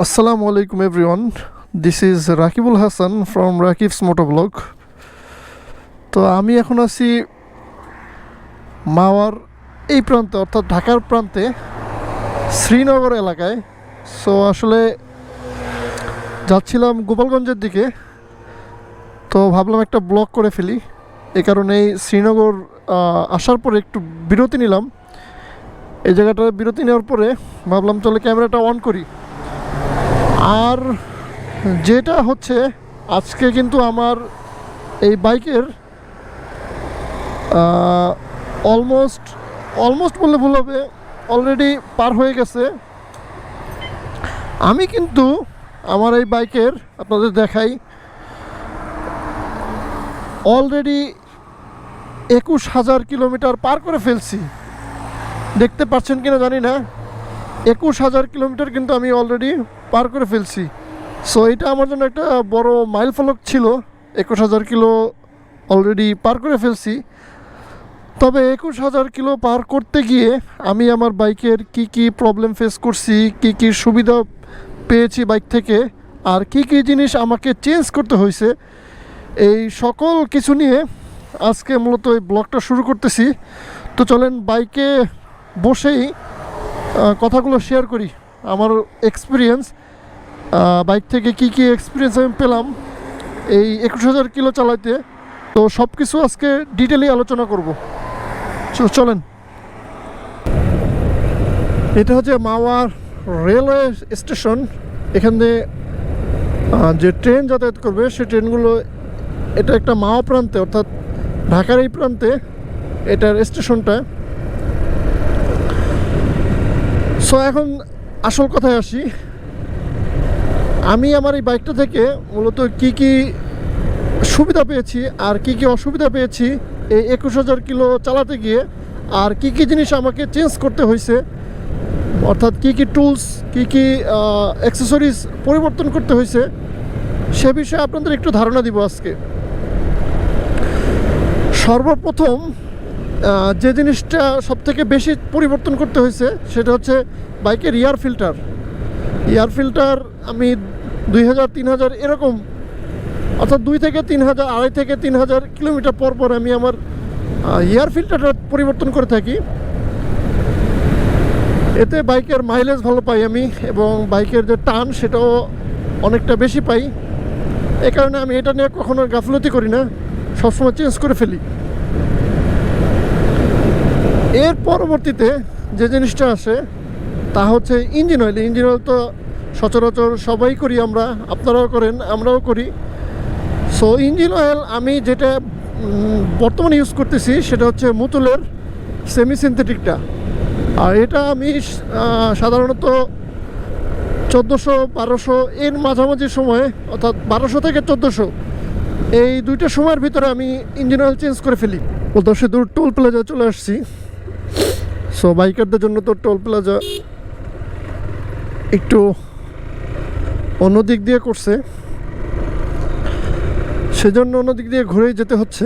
Assalamu alaikum everyone. This is Rakibul Hassan from Rakib's Motovlog. তো আমি এখন আছি মাওয়ার এই প্রান্তে অর্থাৎ ঢাকার প্রান্তে শ্রীনগর এলাকায়। সো আসলে যাচ্ছিলাম গোপালগঞ্জের দিকে, তো ভাবলাম একটা ব্লগ করে ফেলি। এই কারণেই শ্রীনগর আসার পরে একটু বিরতি নিলাম। এই জায়গাটা বিরতি নেওয়ার পরে ভাবলাম চলে ক্যামেরাটা অন করি। আর যেটা হচ্ছে আজকে কিন্তু আমার এই বাইকের অলমোস্ট বললে ভুল হবে, অলরেডি পার হয়ে গেছে। আমি কিন্তু আমার এই বাইকের আপনাদের দেখাই, অলরেডি 21,000 কিলোমিটার পার করে ফেলছি। দেখতে পাচ্ছেন কিনা জানি না, 21,000 কিলোমিটার কিন্তু আমি অলরেডি পার করে ফেলছি। সো এটা আমার জন্য একটা বড় মাইল ফলক ছিল। 21,000 কিলো অলরেডি পার করে ফেলছি। তবে 21,000 কিলো পার করতে গিয়ে আমি আমার বাইকের কি প্রবলেম ফেস করছি, কি সুবিধা পেয়েছি বাইক থেকে, আর কি জিনিস আমাকে চেঞ্জ করতে হয়েছে, এই সকল কিছু নিয়ে আজকে মূলত এই ব্লগটা শুরু করতেছি। তো চলেন বাইকে বসেই কথাগুলো শেয়ার করি, আমার এক্সপিরিয়েন্স বাইক থেকে কি এক্সপিরিয়েন্স আমি পেলাম এই 21,000 কিলো চালাইতে। তো সব কিছু আজকে ডিটেলি আলোচনা করব। চলেন। এটা হচ্ছে মাওয়ার রেলওয়ে স্টেশন। এখান দিয়ে যে ট্রেন যাতায়াত করবে সেই ট্রেনগুলো, এটা একটা মাওয়া প্রান্তে অর্থাৎ ঢাকার এই প্রান্তে এটার স্টেশনটা। সো এখন আসল কথায় আসি, আমি আমার এই বাইকটা থেকে মূলত কি সুবিধা পেয়েছি আর কি অসুবিধা পেয়েছি এই 21,000 কিলো চালাতে গিয়ে, আর কি জিনিস আমাকে চেঞ্জ করতে হয়েছে, অর্থাৎ কি টুলস কি অ্যাক্সেসরিজ পরিবর্তন করতে হয়েছে, সে বিষয়ে আপনাদের একটু ধারণা দিব আজকে। সর্বপ্রথম যে জিনিসটা সবথেকে বেশি পরিবর্তন করতে হয়েছে সেটা হচ্ছে বাইকের এয়ার ফিল্টার। আমি 2,000-3,000 এরকম, অর্থাৎ 2 থেকে 3,000, 2.5 থেকে 3,000 কিলোমিটার পর আমি আমার এয়ার ফিল্টারটা পরিবর্তন করে থাকি। এতে বাইকের মাইলেজ ভালো পাই আমি, এবং বাইকের যে টান সেটাও অনেকটা বেশি পাই। এই কারণে আমি এটা নিয়ে কখনো গাফলতি করি না, সবসময় চেঞ্জ করে ফেলি। এর পরবর্তীতে যে জিনিসটা আসে তা হচ্ছে ইঞ্জিন অয়েল তো সচরাচর সবাই করি আমরা, আপনারাও করেন, আমরাও করি। সো ইঞ্জিন অয়েল আমি যেটা বর্তমানে ইউজ করতেছি সেটা হচ্ছে মুতুলের সেমি সিনথেটিকটা। আর এটা আমি সাধারণত 1400-1200 এর মাঝামাঝি সময়ে, অর্থাৎ 1200 থেকে 1400 এই দুইটা সময়ের ভিতরে আমি ইঞ্জিন অয়েল চেঞ্জ করে ফেলি। দশে দূর টোল প্লাজা চলে আসছি। সো বাইকারদের জন্য তো টোল প্লাজা একটু অন্য দিক দিয়ে করছে, সেজন্য অন্য দিক দিয়ে ঘুরেই যেতে হচ্ছে।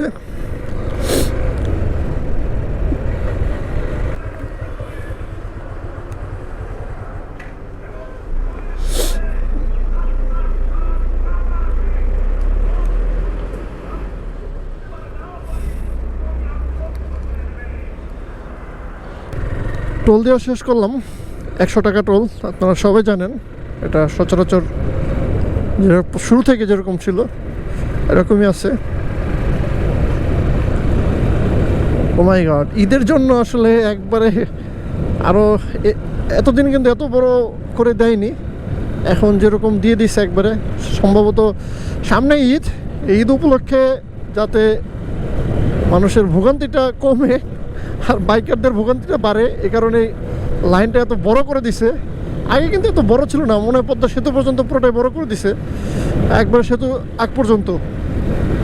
টোল দেওয়া শেষ করলাম, 100 টাকা টোল। আপনারা সবাই জানেন এটা সচরাচর শুরু থেকে যেরকম ছিল এরকমই আছে। ও মাই গড, ঈদের জন্য আসলে একবারে আরও এতদিন কিন্তু এত বড় করে দেয়নি, এখন যেরকম দিয়ে দিচ্ছে একবারে। সম্ভবত সামনে ঈদ উপলক্ষে যাতে মানুষের ভোগান্তিটা কমে আর বাইকারদের ভোগান্তিটা বাড়ে, এ কারণে লাইনটা এত বড় করে দিছে। আগে কিন্তু এত বড় ছিল না, মনে হয় পদ্মা সেতু পর্যন্ত পুরোটাই বড় করে দিছে, একবার সেতু আগ পর্যন্ত।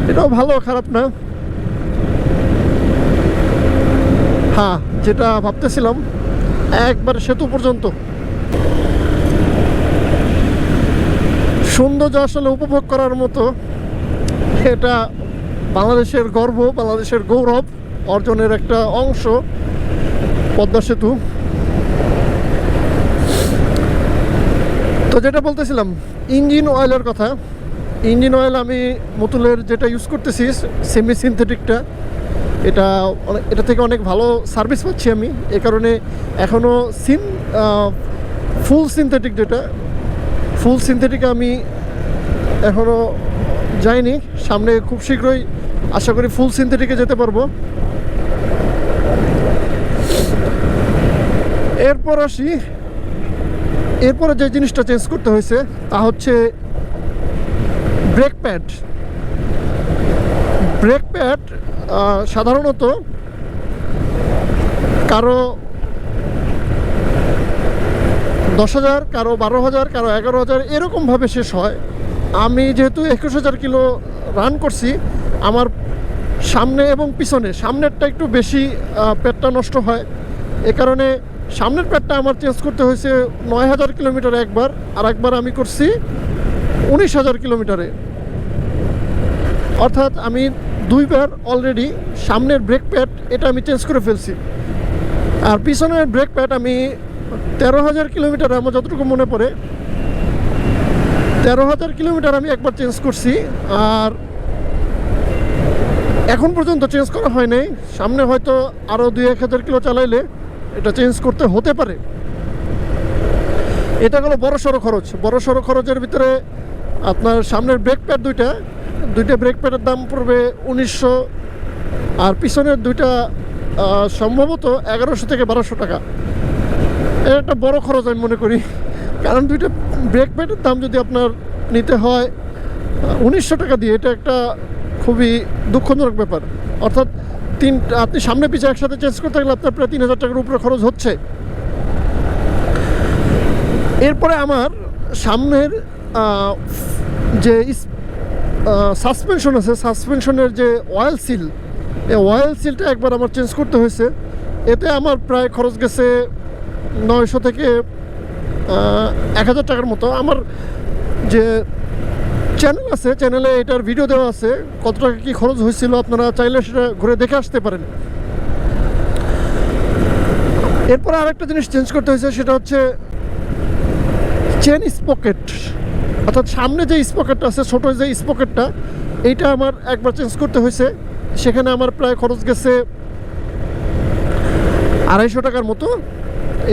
এটাও ভালো, খারাপ না। হ্যাঁ, যেটা ভাবতেছিলাম একবার সেতু পর্যন্ত। সৌন্দর্য আসলে উপভোগ করার মতো, এটা বাংলাদেশের গর্ব, বাংলাদেশের গৌরব অর্জনের একটা অংশ পদ্মা সেতু। তো যেটা বলতেছিলাম ইঞ্জিন অয়েলের কথা, ইঞ্জিন অয়েল আমি মতুলের যেটা ইউজ করতেছি সেমি সিনথেটিকটা, এটা থেকে অনেক ভালো সার্ভিস পাচ্ছি আমি। এ কারণে এখনও ফুল সিনথেটিক আমি এখনও যাইনি। সামনে খুব শীঘ্রই আশা করি ফুল সিনথেটিকে যেতে পারবো। এরপরে যে জিনিসটা চেঞ্জ করতে হয়েছে তা হচ্ছে ব্রেক প্যাড। সাধারণত কারো 10,000, কারো 12,000, কারো 11,000 এরকমভাবে শেষ হয়। আমি যেহেতু 21,000 কিলো রান করছি, আমার সামনে এবং পিছনে, সামনেরটা একটু বেশি প্যাডটা নষ্ট হয়। এ কারণে সামনের প্যাডটা আমার চেঞ্জ করতে হয়েছে 9,000 কিলোমিটারে একবার, আর একবার আমি করছি 19,000 কিলোমিটারে। অর্থাৎ আমি 2বার অলরেডি সামনের ব্রেক প্যাড এটা আমি চেঞ্জ করে ফেলছি। আর পিছনের ব্রেক প্যাড আমি 13,000 কিলোমিটার, আমার যতটুকু মনে পড়ে 13,000 কিলোমিটার আমি একবার চেঞ্জ করছি। আর এখন পর্যন্ত চেঞ্জ করা হয় নাই। সামনে হয়তো আরও 2-1,000 কিলো চালাইলে এটা চেঞ্জ করতে হতে পারে। এটা হলো বড়সড় খরচের ভিতরে আপনার সামনের ব্রেক প্যাড দুইটা ব্রেক প্যাডের দাম পড়বে 1900, আর পিছনের দুইটা সম্ভবত 1100 থেকে 1200 টাকা। এটা একটা বড় খরচ আমি মনে করি, কারণ দুইটা ব্রেক প্যাডের দাম যদি আপনার নিতে হয় 1900 টাকা দিয়ে, এটা একটা খুবই দুঃখজনক ব্যাপার। অর্থাৎ আপনি সামনে পিছিয়ে একসাথে চেঞ্জ করতে গেলে আপনার প্রায় 3,000 টাকার উপরে খরচ হচ্ছে। এরপরে আমার সামনের যে সাসপেনশন আছে, সাসপেনশনের যে অয়েল সিলটা একবার আমার চেঞ্জ করতে হয়েছে। এতে আমার প্রায় খরচ গেছে 900 থেকে 1,000 টাকার মতো। আমার যে চ্যানেল আছে, চ্যানেলে এটার ভিডিও দেওয়া আছে, কত টাকা কী খরচ হয়েছিল, আপনারা চাইলে সেটা ঘুরে দেখে আসতে পারেন। এরপরে আরেকটা জিনিস চেঞ্জ করতে হয়েছে, সেটা হচ্ছে চেন স্পকেট। অর্থাৎ সামনে যে স্পকেটটা আছে, ছোটো যে স্পকেটটা, এইটা আমার একবার চেঞ্জ করতে হয়েছে। সেখানে আমার প্রায় খরচ গেছে 250 টাকার মতো।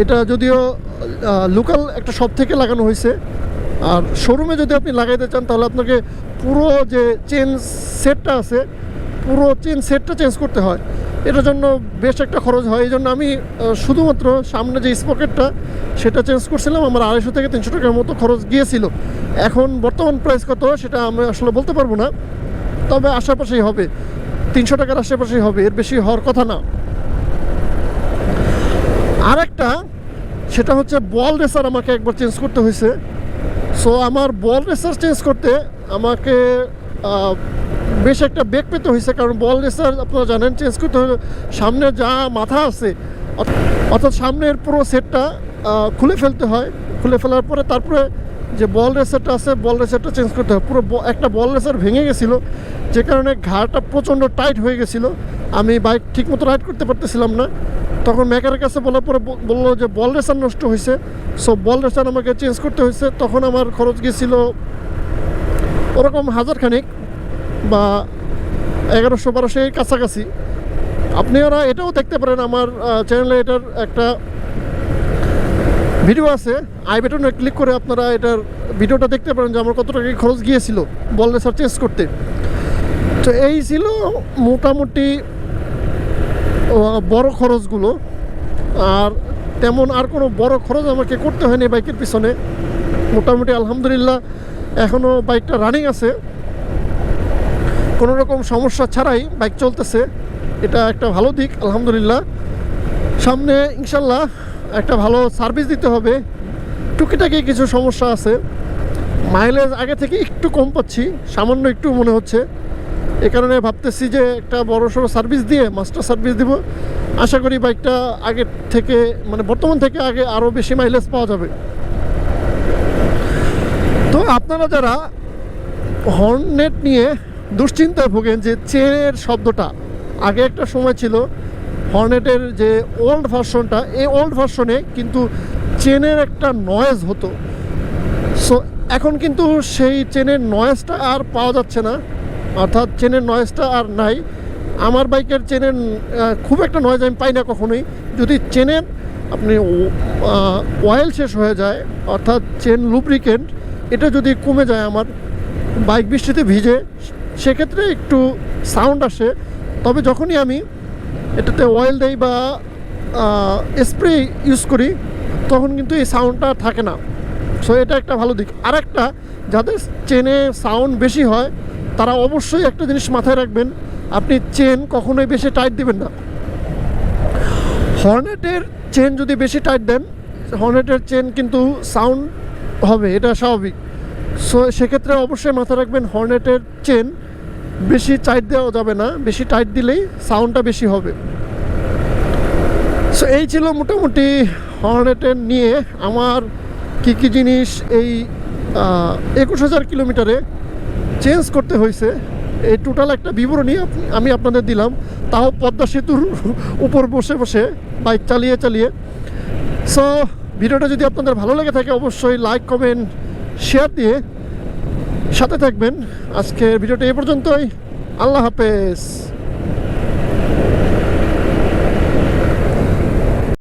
এটা যদিও লোকাল একটা শপ থেকে লাগানো হয়েছে, আর শোরুমে যদি আপনি লাগাইতে চান তাহলে আপনাকে পুরো যে চেন সেটটা আছে, পুরো চেন সেটটা চেঞ্জ করতে হয়। এটার জন্য বেশ একটা খরচ হয়। এই জন্য আমি শুধুমাত্র সামনে যে স্পকেটটা সেটা চেঞ্জ করছিলাম, আমার 250 থেকে 300 টাকার মতো খরচ গিয়েছিল। এখন বর্তমান প্রাইস কত সেটা আমি আসলে বলতে পারবো না, তবে আশেপাশেই হবে, 300 টাকার আশেপাশেই হবে, এর বেশি হওয়ার কথা না। আরেকটা সেটা হচ্ছে বল রেসার আমাকে একবার চেঞ্জ করতে হয়েছে। সো আমার বল রেসার চেঞ্জ করতে আমাকে বেশ একটা বেগ পেতে হয়েছে, কারণ বল রেসার আপনারা জানেন চেঞ্জ করতে হলে সামনে যা মাথা আছে, অর্থাৎ সামনের পুরো সেটটা খুলে ফেলতে হয়। খুলে ফেলার পরে তারপরে যে বল রেসারটা আছে, বল রেসারটা চেঞ্জ করতে হয়। পুরো একটা বল রেসার ভেঙে গেছিলো, যে কারণে ঘাড়টা প্রচণ্ড টাইট হয়ে গেছিলো, আমি বাইক ঠিকমতো রাইড করতে পারতেছিলাম না। তখন মেকারের কাছে বলার পরে বললো যে বল রেসার নষ্ট হয়েছে, সো বল রেসার আমাকে চেঞ্জ করতে হয়েছে। তখন আমার খরচ গিয়েছিল ওরকম 1000 খানিক বা 1100-1200 এর কাছাকাছি। আপনারা এটাও দেখতে পারেন, আমার চ্যানেলে এটার একটা ভিডিও আছে, আই বাটনে ক্লিক করে আপনারা এটার ভিডিওটা দেখতে পারেন যে আমার কত টাকা খরচ গিয়েছিল বল রেসার চেঞ্জ করতে। তো এই ছিল মোটামুটি বড় খরচগুলো। আর তেমন আর কোনো বড় খরচ আমাকে করতে হয়নি বাইকের পিছনে। মোটামুটি আলহামদুলিল্লাহ এখনও বাইকটা রানিং আছে, কোনো রকম সমস্যা ছাড়াই বাইক চলতেছে, এটা একটা ভালো দিক আলহামদুলিল্লাহ। সামনে ইনশাল্লাহ একটা ভালো সার্ভিস দিতে হবে। টুকিটাকি কিছু সমস্যা আছে, মাইলেজ আগে থেকে একটু কম পাচ্ছি, সামান্য একটু মনে হচ্ছে। এ কারণে ভাবতেছি যে একটা বড়সড় সার্ভিস দিয়ে মাস্টার সার্ভিস দিব। আশা করি বাইকটা আগের থেকে, মানে বর্তমান থেকে আগে আরও বেশি মাইলেজ পাওয়া যাবে। তো আপনারা যারা হর্নেট নিয়ে দুশ্চিন্তায় ভোগেন যে চেনের শব্দটা, আগে একটা সময় ছিল হর্নেটের যে ওল্ড ভার্সনটা, এই ওল্ড ভার্সনে কিন্তু চেনের একটা নয়েজ হতো। সো এখন কিন্তু সেই চেনের নয়েজটা আর পাওয়া যাচ্ছে না, অর্থাৎ চেনের নয়েজটা আর নাই। আমার বাইকের চেনের খুব একটা নয়েজ আমি পাই না কখনোই। যদি চেনের আপনি অয়েল শেষ হয়ে যায়, অর্থাৎ চেন লুব্রিকেন্ট এটা যদি কমে যায় আমার, বাইক বৃষ্টিতে ভিজে, সেক্ষেত্রে একটু সাউন্ড আসে। তবে যখনই আমি এটাতে অয়েল দেই বা স্প্রে ইউজ করি তখন কিন্তু এই সাউন্ডটা থাকে না। সো এটা একটা ভালো দিক। আর একটা, যাদের চেনে সাউন্ড বেশি হয় তারা অবশ্যই একটা জিনিস মাথায় রাখবেন, আপনি চেন কখনোই বেশি টাইট দিবেন না। হর্নেটের চেন যদি বেশি টাইট দেন, হর্নেটের চেন কিন্তু সাউন্ড হবে, এটা স্বাভাবিক। সো সেক্ষেত্রে অবশ্যই মাথায় রাখবেন হর্নেটের চেন বেশি টাইট দেওয়া যাবে না, বেশি টাইট দিলেই সাউন্ডটা বেশি হবে। সো এই ছিল মোটামুটি হর্নেটের নিয়ে আমার কী কী জিনিস এই 21,000 কিলোমিটারে চেঞ্জ করতে হয়েছে। এই টোটাল একটা বিবরণী আমি আপনাদের দিলাম, তাও পদ্মা সেতুর উপর বসে বসে বাইক চালিয়ে চালিয়ে। সো ভিডিওটা যদি আপনাদের ভালো লেগে থাকে অবশ্যই লাইক কমেন্ট শেয়ার দিয়ে সাথে থাকবেন। আজকের ভিডিওটা এ পর্যন্তই। আল্লাহ হাফেজ।